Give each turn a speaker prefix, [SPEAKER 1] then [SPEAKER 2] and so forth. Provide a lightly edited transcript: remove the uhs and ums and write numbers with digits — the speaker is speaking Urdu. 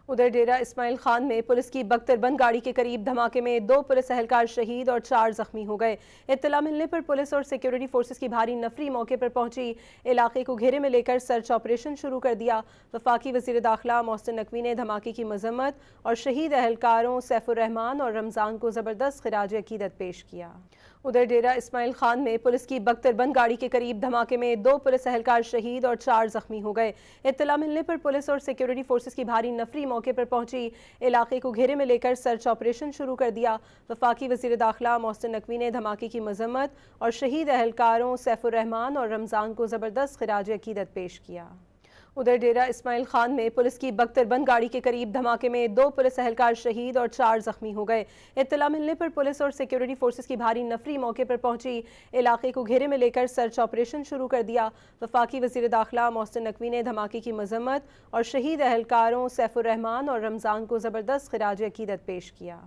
[SPEAKER 1] ادھر ڈیرہ اسماعیل خان میں پولیس کی بختربند گاڑی کے قریب دھماکے میں 2 پولیس اہلکار شہید اور 4 زخمی ہو گئے۔ اطلاع ملنے پر پولیس اور سیکیورٹی فورسز کی بھاری نفری موقع پر پہنچی، علاقے کو گھیرے میں لے کر سرچ آپریشن شروع کر دیا۔ وفاقی وزیر داخلہ محسن نقوی نے دھماکے کی مذمت اور شہید اہلکاروں سیف الرحمان اور رمضان کو زبردست خراج عقیدت پیش کیا۔ ادھر ڈیرہ اسماعیل خان میں پولیس کی بختربند گاڑی کے قریب دھماکے میں 2 پولیس اہلکار شہید اور 4 زخمی ہو گئے۔ اطلاع ملنے پر پولیس اور سیکیورٹی فورسز کی بھاری نفری موقع پر پہنچی، علاقے کو گھیرے میں لے کر سرچ آپریشن شروع کر دیا۔ وفاقی وزیر داخلہ محسن نقوی نے دھماکے کی مذمت اور شہید اہلکاروں سیف الرحمان اور رمضان کو زبردست خراج عقیدت پیش کیا۔ ادھر ڈیرہ اسماعیل خان میں پولیس کی بختربند گاڑی کے قریب دھماکے میں 2 پولیس اہلکار شہید اور 4 زخمی ہو گئے۔ اطلاع ملنے پر پولیس اور سیکیورٹی فورسز کی بھاری نفری موقع پر پہنچی، علاقے کو گھیرے میں لے کر سرچ آپریشن شروع کر دیا۔ وفاقی وزیر داخلہ محسن نقوی نے دھماکے کی مذمت اور شہید اہلکاروں سیف الرحمان اور رمضان کو زبردست خراج عقیدت پیش کیا۔